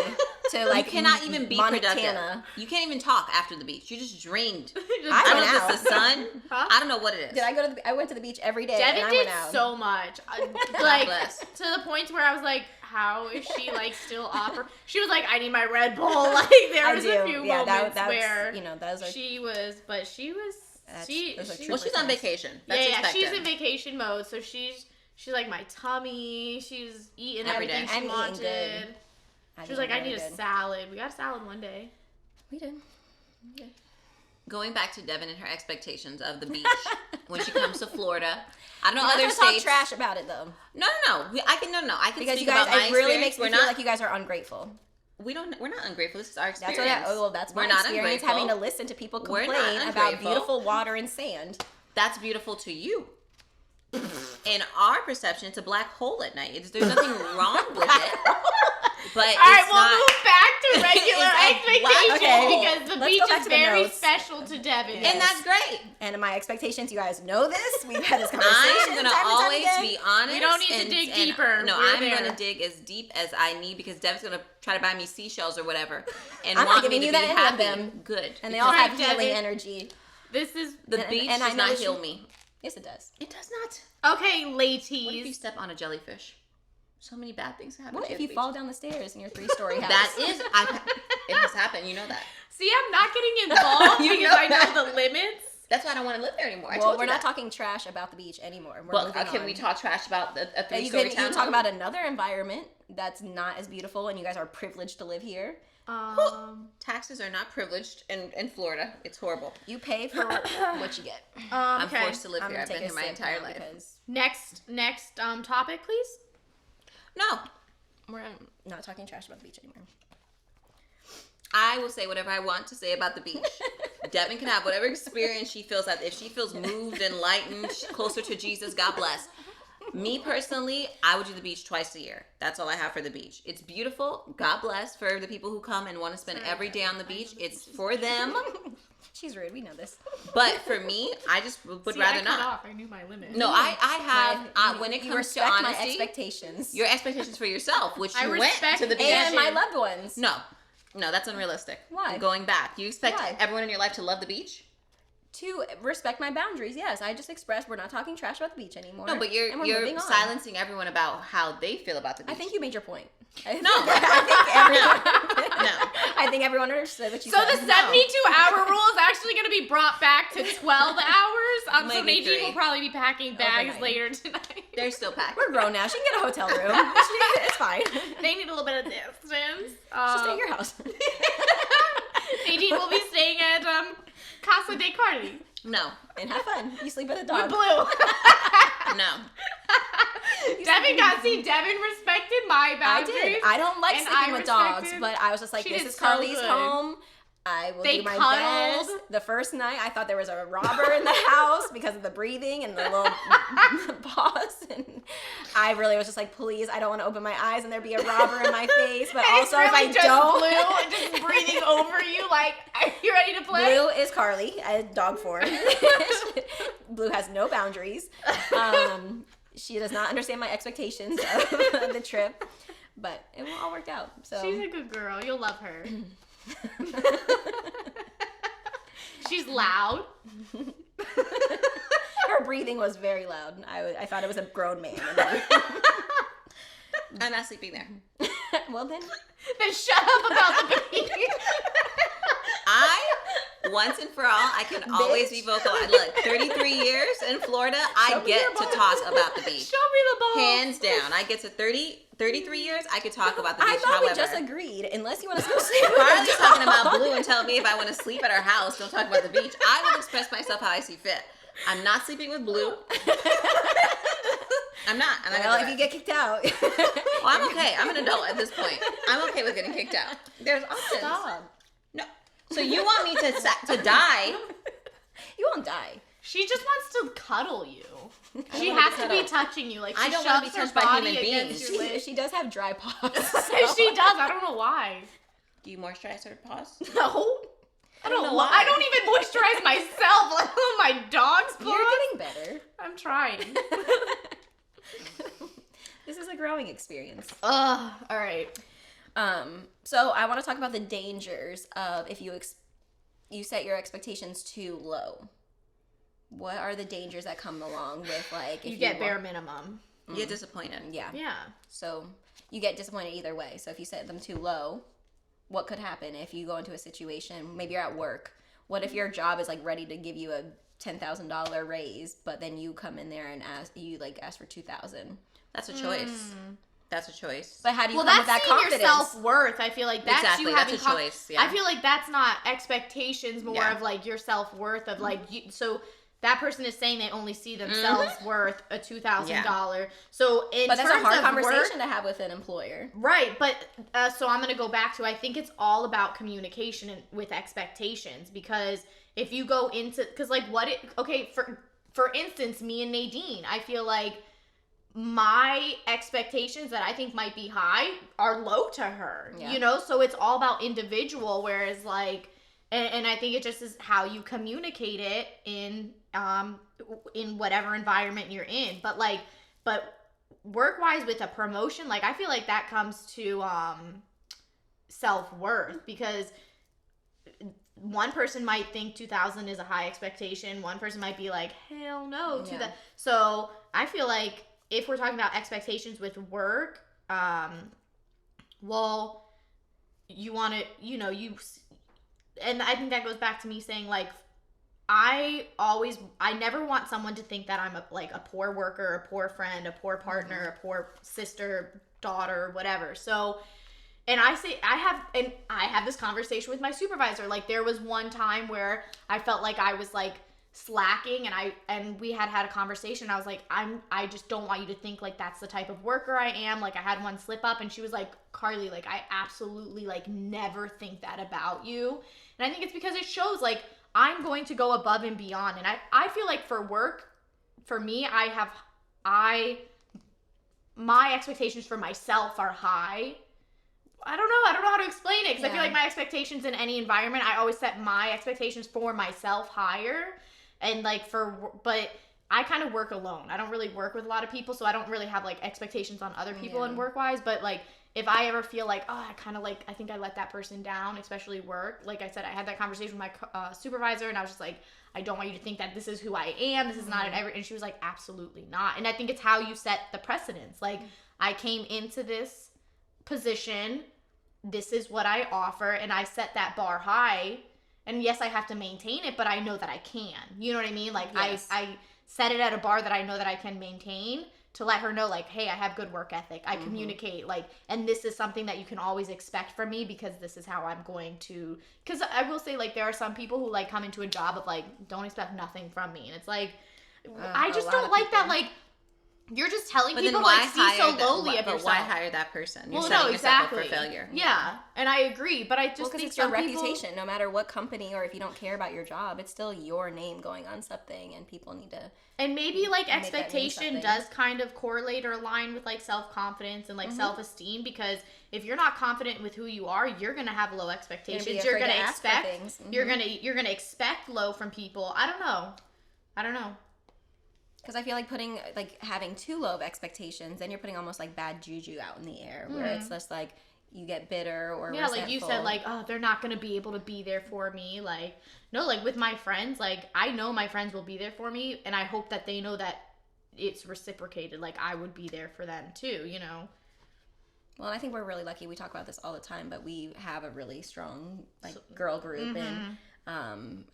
to like You cannot even be Montana. productive. You can't even talk after the beach. You're just drained. I I don't went know if out. it's the sun. Huh? I don't know what it is. Did I go to I went to the beach every day and Devyn I did went out. so much. Like, bless. to the point where I was like, how is she, like, still operating? She was like, I need my Red Bull. Like, there I was do. a few Yeah, moments that's where those are she was, those are true. Well, she's on vacation. That's yeah, expected. she's in vacation mode, so she's like my tummy. She's eating Every day. everything she I'm eating good. wanted. She was like, I need a salad. We got a salad one day. We did. Going back to Devyn and her expectations of the beach when she comes to Florida. I don't know I'm not other gonna talk states. trash about it though, No. I can I can because speak you guys, about my it really experience. makes me We're feel not. like you guys are ungrateful. We're not ungrateful. This is our That's experience. that's We're my not experience ungrateful. having to listen to people We're not complain about ungrateful. beautiful water and sand. That's beautiful to you. In our perception, it's a black hole at night. There's nothing wrong with it. But All right, it's we'll not. move back to regular It's a black expectations hole. because the Let's beach go back is to the very notes. special to Devyn. Yes. And that's great. And my expectations, you guys know this. We've had this conversation. I'm gonna time and time always again. be honest. We don't need to dig deeper. No, We're I'm there. gonna dig as deep as I need because Dev's gonna try to buy me seashells or whatever, and I'm not want me giving to you be that any of happy. them. Good. And they all Right, have healing Devyn. energy. This is The beach and I does know not that heal you- me. Yes, it does. It does not. okay, What if you ladies. step on a jellyfish? So many bad things happen. What to if you you at the fall beach. down the stairs in your 3-story house? That is, it has happened. You know that. See, I'm not getting involved You because know I know the limits. That's why I don't want to live there anymore. I Well, told we're you not that. talking trash about the beach anymore. We're Well, moving can on. we talk trash about a You three-story can town? talk about another environment that's not as beautiful, and you guys are privileged to live here. Taxes are not privileged in Florida. It's horrible. You pay for what you get. I'm Okay. forced to live I'm here. gonna I've take been here a my sip entire now life. because Next topic, please. No, we're not talking trash about the beach anymore. I will say whatever I want to say about the beach. Devyn can have whatever experience she feels that. If she feels moved, enlightened, closer to Jesus, God bless. Me personally, I would do the beach twice a year. That's all I have for the beach. It's beautiful. God bless for the people who come and want to spend every day on the beach. It's for them. She's rude. We know this. But for me, I just would See, rather I cut not. off. I knew my limit. No, I have, when it You comes to respect my honesty, expectations your expectations for yourself, which I you went respect to the beach. and my loved ones. No, that's unrealistic. Why? Going back. You expect Why? everyone in your life to love the beach? To respect my boundaries, yes. I just expressed we're not talking trash about the beach anymore. No, but and you're we're moving on. silencing everyone about how they feel about the beach. I think you made your point. No. I think everyone understood what you So said. the 72-hour rule is actually going to be brought back to 12 hours. So Maybe Nadine 3. will probably be packing bags Overnight. later tonight. They're still packed. We're grown now. She can get a hotel room. It's fine. They need a little bit of distance. She'll stay at your house. Nadine will be staying at Casa de Karlie No. And have fun. You sleep with a with dog. Blue. No. Devyn respected my I boundaries. did. I don't like and sleeping I with dogs, respected- but I was just like, She this did is so Karlie's good. home. I will They do my cuddled. best. The first night, I thought there was a robber in the house because of the breathing and the little pause. And I really was just like, please, I don't want to open my eyes and there be a robber in my face. But And also, it's really if I just don't, Blue just breathing over you like, are you ready to play? Blue is Karlie, dog form. Blue has no boundaries. She does not understand my expectations of the trip, but it all worked out. So She's a good girl. You'll love her. She's loud. her breathing was very loud. I thought it was a grown man. I'm not sleeping there. Well then, Then shut up about the beach. Once and for all, I can always be vocal. Look, 33 years in Florida, I get to talk about the beach. Show me the ball. Hands down. I get to 33 years, I could talk about the beach. I thought However, we just agreed. Unless you want to go sleep with Carly's a talking dog. about Blue and telling me if I want to sleep at our house, don't talk about the beach. I will express myself how I see fit. I'm not sleeping with Blue. I'm not. I'm not Well, gonna if do you it. get kicked out. Well, I'm okay. I'm an adult at this point. I'm okay with getting kicked out. There's options. Stop. No. So you want me to die? You won't die. She just wants to cuddle you. I She don't wanna has be to be cuddled. touching you. Like she I don't wanna shoves be her touched by body human against beings. your lips. She does have dry paws. She does. I don't know why. Do you moisturize her paws? No. I don't know know why. I don't even moisturize myself, let alone my dog's paws. You're getting better. I'm trying. This is a growing experience. Ugh. All right. So I want to talk about the dangers of if you you set your expectations too low. What are the dangers that come along with like if You get want- bare minimum. You get disappointed. Yeah. Yeah. So you get disappointed either way. So if you set them too low, what could happen if you go into a situation? Maybe you're at work. What if your job is like ready to give you a $10,000 raise, but then you come in there and ask for $2,000? That's a choice. That's a choice. But how do you Well, come that's with that seeing confidence? your self-worth. I feel like that's Exactly, you that's having a choice, yeah. I feel like that's not expectations, more Yeah. of like your self-worth of like you, so that person is saying they only see themselves worth a $2,000. So in But that's a terms hard of conversation work, to have with an employer. right? But so I'm gonna go back to I think it's all about communication and with expectations, because if you go into for instance, me and Nadine, I feel like my expectations that I think might be high are low to her, Yeah. you know? So it's all about individual, whereas like, and I think it just is how you communicate it in whatever environment you're in. But work-wise with a promotion, like I feel like that comes to self-worth, because one person might think 2,000 is a high expectation. One person might be like, hell no, Yeah. So I feel like if we're talking about expectations with work, well, you want to, and I think that goes back to me saying, like, I never want someone to think that I'm a poor worker, a poor friend, a poor partner, a poor sister, daughter, whatever. So, and I have this conversation with my supervisor. Like, there was one time where I felt like I was like slacking, and we had a conversation. I was like, I just don't want you to think like that's the type of worker I am. Like, I had one slip up, and she was like, Karlie, like, I absolutely like never think that about you. And I think it's because it shows like I'm going to go above and beyond. And I feel like for work, for me, my expectations for myself are high. I don't know how to explain it, because I feel like my expectations in any environment, I always set my expectations for myself higher. And like but I kind of work alone. I don't really work with a lot of people, so I don't really have like expectations on other people in work wise. But like, if I ever feel like, I think I let that person down, especially work. Like I said, I had that conversation with my supervisor, and I was just like, I don't want you to think that this is who I am. This is not an ever. And she was like, absolutely not. And I think it's how you set the precedence. Like, I came into this position, this is what I offer, and I set that bar high. And yes, I have to maintain it, but I know that I can. You know what I mean? Like, yes. I set it at a bar that I know that I can maintain, to let her know, like, hey, I have good work ethic. I communicate, like, and this is something that you can always expect from me, because this is how I'm going to, because I will say, like, there are some people who, like, come into a job of, like, don't expect nothing from me. And it's like, I just don't like that, like, you're just telling people, like, see so lowly of yourself. But why hire that person? You're well, setting no, yourself exactly. up for failure. Yeah, and I agree, but I just think it's your some reputation. No matter what company, or if you don't care about your job, it's still your name going on something, and people need to. And maybe like expectation does kind of correlate or align with like self-confidence and like self-esteem, because if you're not confident with who you are, you're gonna have low expectations. You're gonna expect you're gonna expect low from people. I don't know. Because I feel like having too low of expectations, then you're putting almost like bad juju out in the air, where it's just like you get bitter or resentful. Like you said, like, oh, they're not going to be able to be there for me. Like, no, like with my friends, like, I know my friends will be there for me, and I hope that they know that it's reciprocated. Like, I would be there for them too, you know? Well, and I think we're really lucky. We talk about this all the time, but we have a really strong, like, girl group, and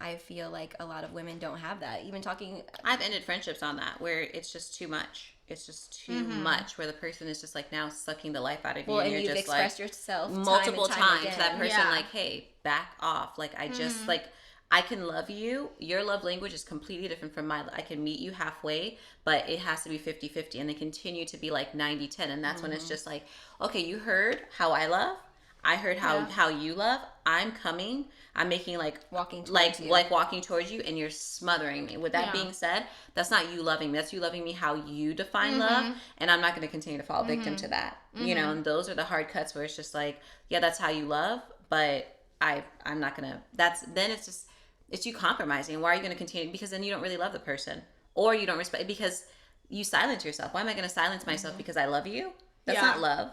I feel like a lot of women don't have that. Even talking... I've ended friendships on that, where it's just too much. It's just too much, where the person is just like now sucking the life out of you, and you're just expressed like yourself multiple times again. to that person, like, hey, back off. Like, I just like, I can love you. Your love language is completely different from mine. I can meet you halfway, but it has to be 50-50, and they continue to be like 90-10, and that's when it's just like, okay, you heard how I love. I heard how you love. I'm coming. I'm making like walking towards you, and you're smothering me. With that being said, that's not you loving me. That's you loving me how you define love, and I'm not going to continue to fall victim to that. You know, and those are the hard cuts where it's just like, yeah, that's how you love, but I'm not going to. It's you compromising. Why are you going to continue? Because then you don't really love the person, or you don't respect, because you silence yourself. Why am I going to silence myself because I love you? That's not love.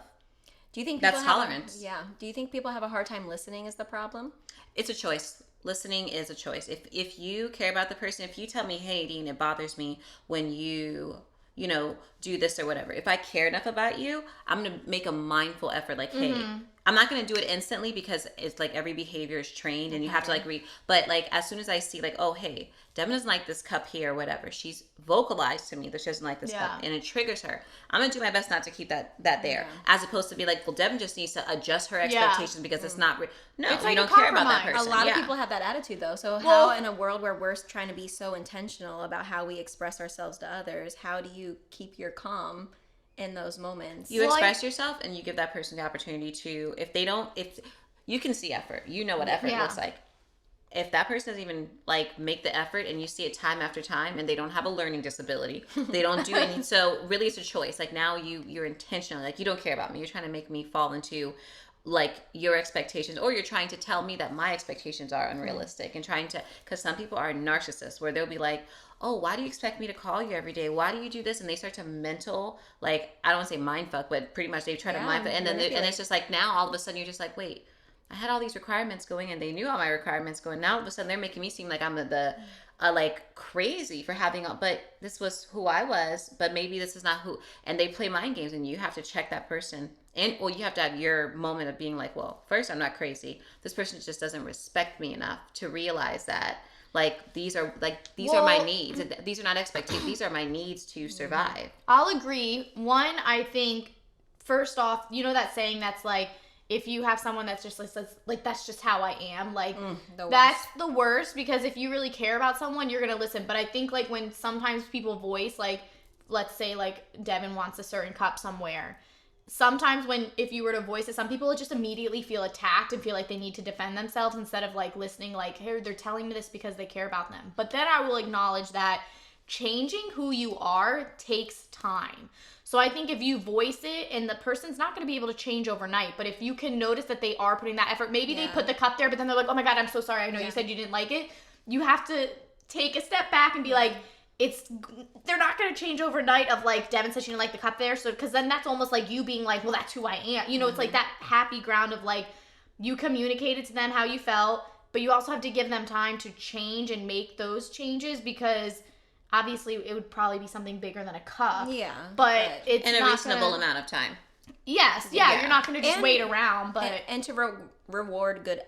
Do you think that's tolerance? Do you think people have a hard time listening is the problem? It's a choice. Listening is a choice. If you care about the person, if you tell me, hey, Dean, it bothers me when you do this or whatever. If I care enough about you, I'm going to make a mindful effort. Like, hey, I'm not going to do it instantly, because it's like every behavior is trained, and you have to like but like as soon as I see like, oh, hey, Devyn doesn't like this cup here or whatever, she's vocalized to me that she doesn't like this cup, and it triggers her, I'm going to do my best not to keep that there, as opposed to be like, well, Devyn just needs to adjust her expectations because it's not no, it's like you don't care about that person. A lot of people have that attitude though. So how, in a world where we're trying to be so intentional about how we express ourselves to others, how do you keep your calm in those moments? You express yourself, and you give that person the opportunity to, if you can see effort, you know what effort looks like. If that person doesn't even like make the effort, and you see it time after time, and they don't have a learning disability, they don't do anything. So really it's a choice. Like, now you're intentional. Like, you don't care about me. You're trying to make me fall into like your expectations, or you're trying to tell me that my expectations are unrealistic, and trying to, because some people are narcissists, where they'll be like, oh, why do you expect me to call you every day? Why do you do this? And they start to like, I don't want to say mind fuck, but pretty much they try to mind fuck, and then and it's just like, now all of a sudden you're just like, wait, I had all these requirements going, and they knew all my requirements going. Now all of a sudden they're making me seem like I'm the like crazy for having all, but this was who I was, but maybe this is not who, and they play mind games, and you have to check that person. And well, you have to have your moment of being like, well, first, I'm not crazy. This person just doesn't respect me enough to realize that these are my needs. These are not expectations. These are my needs to survive. I'll agree. One, I think first off, you know that saying that's like, if you have someone that's just like that's just how I am, like that's the worst, because if you really care about someone, you're gonna listen. But I think like when sometimes people voice, like let's say like Devyn wants a certain cup somewhere. Sometimes if you were to voice it, some people would just immediately feel attacked and feel like they need to defend themselves instead of like listening, like, hey, they're telling me this because they care about them. But then I will acknowledge that changing who you are takes time. So I think if you voice it and the person's not going to be able to change overnight, but if you can notice that they are putting that effort, maybe they put the cup there, but then they're like, oh my God, I'm so sorry. I know you said you didn't like it. You have to take a step back and be like, they're not going to change overnight of like, Devyn said she didn't like the cup there. So, cause then that's almost like you being like, well, that's who I am. You know, it's like that happy ground of like, you communicated to them how you felt, but you also have to give them time to change and make those changes, because obviously it would probably be something bigger than a cup. Yeah. But it's in a reasonable amount of time. Yes. Yeah. You're not going to just wait around, but. And to reward good,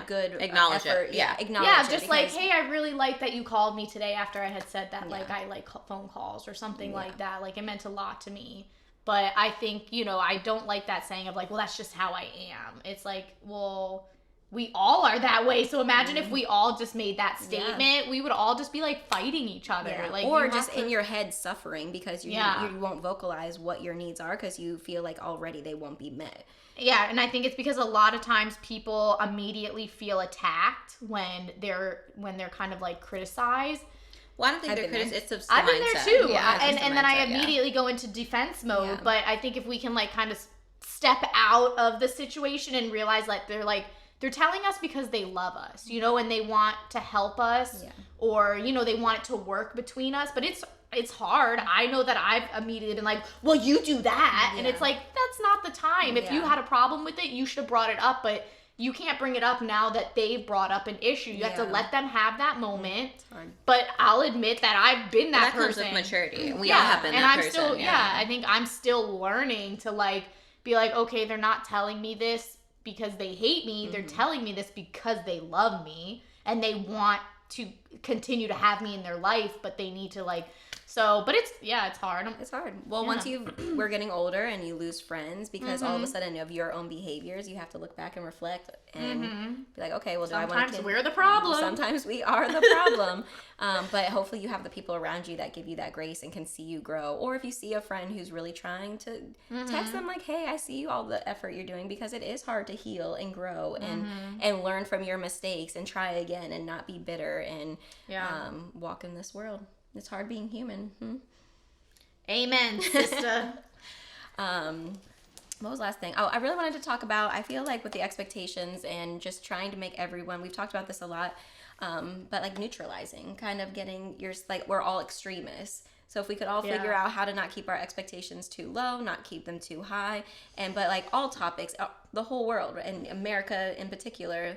good acknowledge effort. it. Yeah. Acknowledge it. Yeah, just like, hey, I really like that you called me today after I had said that, like, I like phone calls or something like that. Like, it meant a lot to me. But I think, you know, I don't like that saying of like, well, that's just how I am. It's like, well, we all are that way. So imagine if we all just made that statement, we would all just be like fighting each other. Yeah. Like, or just in your head suffering because you won't vocalize what your needs are because you feel like already they won't be met. Yeah, and I think it's because a lot of times people immediately feel attacked when they're kind of like criticized. Well, I don't think they're criticized. It's I've been there too. Yeah, and then I immediately go into defense mode. Yeah. But I think if we can like kind of step out of the situation and realize like they're telling us because they love us, you know, and they want to help us, or, you know, they want it to work between us. But it's hard. I know that I've immediately been like, well, you do that. And it's like, that's not the time. If you had a problem with it, you should have brought it up. But you can't bring it up now that they've brought up an issue. You have to let them have that moment. But I'll admit that I've been that person. Comes with maturity. We all have been that person. Still, I think I'm still learning to like be like, okay, they're not telling me this because they hate me. They're telling me this because they love me and they want to continue to have me in their life, but they need to like. So, but it's hard. It's hard. Well, once we're getting older and you lose friends because all of a sudden of your own behaviors, you have to look back and reflect and be like, okay, well, do I want to? Sometimes we're the problem. Sometimes we are the problem. But hopefully you have the people around you that give you that grace and can see you grow. Or if you see a friend who's really trying to text them like, hey, I see all the effort you're doing, because it is hard to heal and grow and learn from your mistakes and try again and not be bitter and walk in this world. It's hard being human. Amen, sister. What was the last thing? Oh, I really wanted to talk about, I feel like with the expectations and just trying to make everyone, we've talked about this a lot, but like neutralizing, kind of getting like, we're all extremists. So if we could all figure out how to not keep our expectations too low, not keep them too high, but like all topics, the whole world, and America in particular,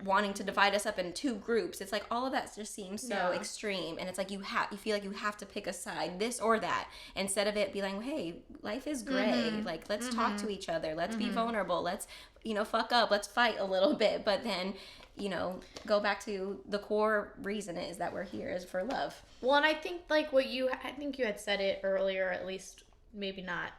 wanting to divide us up in two groups, it's like all of that just seems so extreme, and it's like you feel like you have to pick a side, this or that, instead of it be like, hey, life is gray, like let's talk to each other, let's be vulnerable, let's fuck up, let's fight a little bit, but then go back to the core reason is that we're here is for love. Well, and I think like I think you had said it earlier, at least maybe not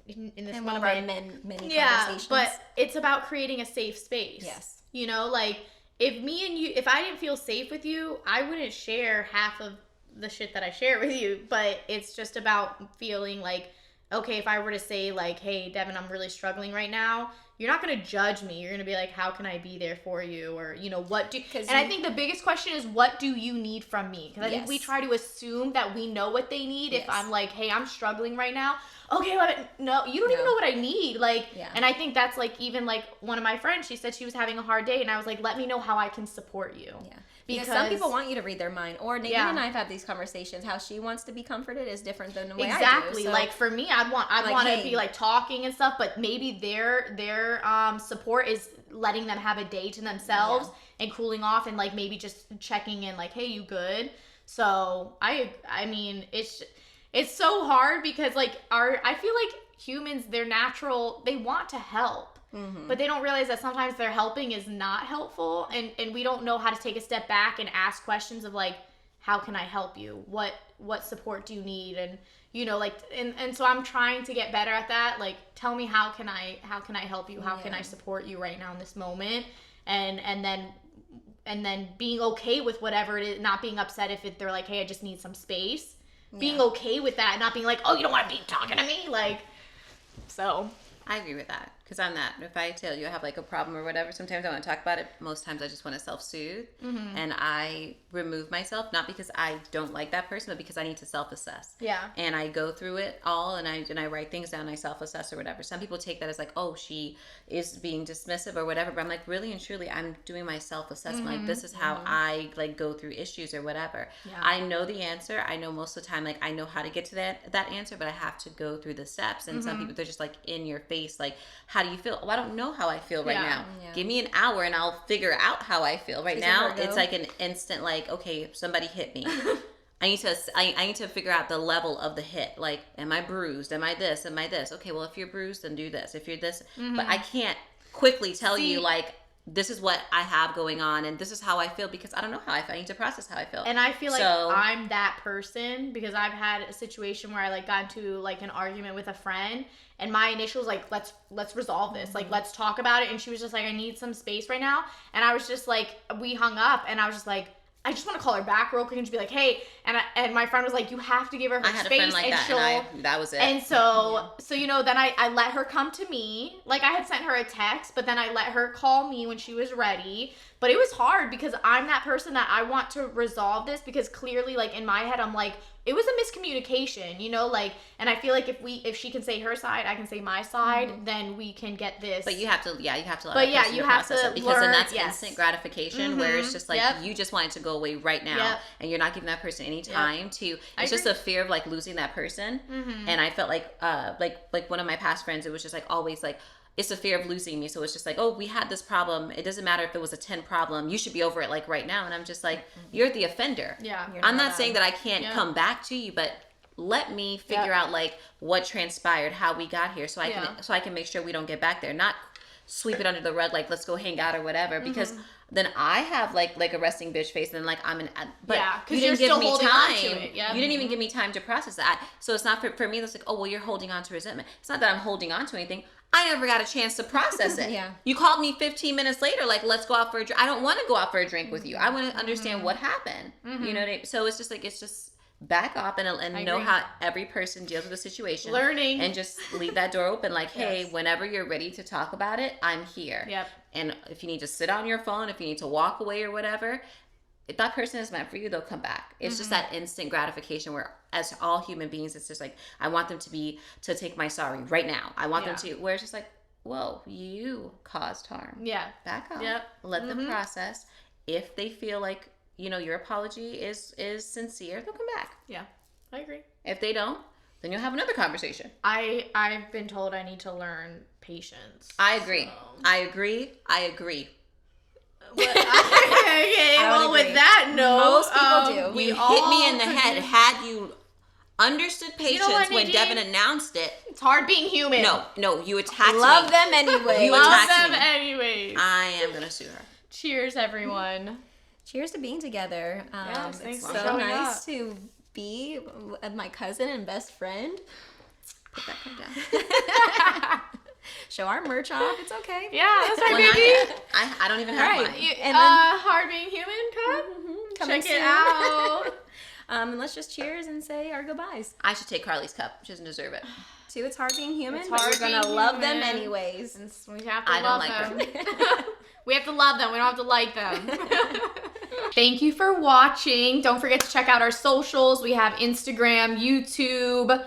in this one of our many conversations, but it's about creating a safe space. Yes. You know, like if I didn't feel safe with you, I wouldn't share half of the shit that I share with you. But it's just about feeling like, okay, if I were to say like, hey, Devyn, I'm really struggling right now, you're not going to judge me. You're going to be like, how can I be there for you? Or, I think the biggest question is, what do you need from me? Because I think we try to assume that we know what they need. If I'm like, hey, I'm struggling right now. Okay, no, you don't even know what I need. Like, and I think that's like, even like one of my friends, she said she was having a hard day, and I was like, let me know how I can support you. Yeah. Because some people want you to read their mind, or Nadine and I have had these conversations. How she wants to be comforted is different than the way I do. Exactly. So, like for me, I'd want to be like talking and stuff, but maybe their support is letting them have a day to themselves and cooling off, and like maybe just checking in, like, hey, you good? So I mean, it's so hard because like I feel like humans, they're natural, they want to help. But they don't realize that sometimes their helping is not helpful, and we don't know how to take a step back and ask questions of like, how can I help you? What support do you need? And you know, like, and so I'm trying to get better at that. Like, tell me, how can I help you? How can I support you right now in this moment? And then being okay with whatever it is, not being upset if they're like, hey, I just need some space. Being okay with that, not being like, oh, you don't want to be talking to me, like. So I agree with that, because I'm that. If I tell you I have like a problem or whatever, sometimes I want to talk about it. Most times I just want to self-soothe, and I remove myself, not because I don't like that person, but because I need to self-assess. Yeah. And I go through it all, and I write things down, I self-assess or whatever. Some people take that as like, oh, she is being dismissive or whatever, but I'm like, really and truly, I'm doing my self-assessment. Like, this is how I like go through issues or whatever. Yeah. I know the answer. I know most of the time, like, I know how to get to that answer, but I have to go through the steps. And some people, they're just like in your face, like, how do you feel? Well, I don't know how I feel right now. Yeah. Give me an hour and I'll figure out how I feel. Right now, it's like an instant, like, okay, somebody hit me. I need to figure out the level of the hit. Like, am I bruised? Am I this? Am I this? Okay, well, if you're bruised, then do this. If you're this, but I can't quickly tell you, like, this is what I have going on and this is how I feel, because I don't know how I feel. I need to process how I feel. And I feel like I'm that person, because I've had a situation where I like got into like an argument with a friend, and my initial was like, let's resolve this. Like, let's talk about it. And she was just like, I need some space right now. And I was just like, we hung up, and I was just like, I just want to call her back real quick and just be like, hey, and my friend was like, you have to give her space. I had a friend like that, and that was it. And so you know, then I let her come to me. Like, I had sent her a text, but then I let her call me when she was ready. But it was hard, because I'm that person that I want to resolve this, because clearly, like, in my head, I'm like, it was a miscommunication, you know, like, and I feel like if she can say her side, I can say my side, then we can get this. But you have to let you have to process it, because then that's instant gratification, where it's just like, you just want it to go away right now, and you're not giving that person any time to. It's just a fear of like losing that person, and I felt like one of my past friends, it was just like always like, it's a fear of losing me. So it's just like, oh, we had this problem. It doesn't matter if it was a 10 problem. You should be over it like right now. And I'm just like, you're the offender. Yeah. I'm not saying that I can't come back to you, but let me figure out like what transpired, how we got here, so I can make sure we don't get back there. Not sweep it under the rug, like, let's go hang out or whatever, because then I have like a resting bitch face, and then like I'm but you didn't give me time. You didn't even give me time to process that. So it's not for me. That's like, oh, well, you're holding on to resentment. It's not that I'm holding on to anything. I never got a chance to process it. You called me 15 minutes later, like, let's go out for a drink. I don't want to go out for a drink with you. I want to understand what happened. You know what I mean? So it's just like, back off and know how every person deals with the situation. Learning. And just leave that door open. Like, hey, whenever you're ready to talk about it, I'm here. Yep. And if you need to sit on your phone, if you need to walk away or whatever, if that person is meant for you, they'll come back. It's just that instant gratification where, as all human beings, it's just like, I want them to take my sorry right now. I want them to, where it's just like, whoa, you caused harm. Yeah. Back up. Yep. Let them process. If they feel like, you know, your apology is sincere, they'll come back. Yeah, I agree. If they don't, then you'll have another conversation. I've been told I need to learn patience. I agree. So. I agree. Okay, well, with that note, most people do. You hit me in the head. Had you understood patience when Devyn announced it, it's hard being human. No, you attacked me. Love them anyway. Anyways. I am gonna sue her. Cheers, everyone. Cheers to being together. Yes, thanks it's so nice to be with my cousin and best friend. Put that cup down. Show our merch off. It's okay. Yeah, that's right, baby. I don't even have mine. And then, Hard Being Human cup. Check it out. And let's just cheers and say our goodbyes. I should take Karlie's cup. She doesn't deserve it. To It's Hard Being Human, but we're gonna love them anyways. We have to love them. We have to love them. We don't have to like them. Thank you for watching. Don't forget to check out our socials. We have Instagram, YouTube,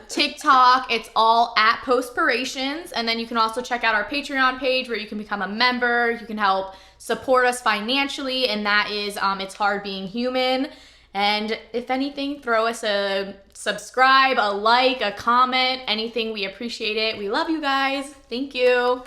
TikTok, it's all at Postpirations. And then you can also check out our Patreon page where you can become a member. You can help support us financially, and that is It's Hard Being Human. And if anything, throw us a subscribe, a like, a comment, anything. We appreciate it. We love you guys. Thank you.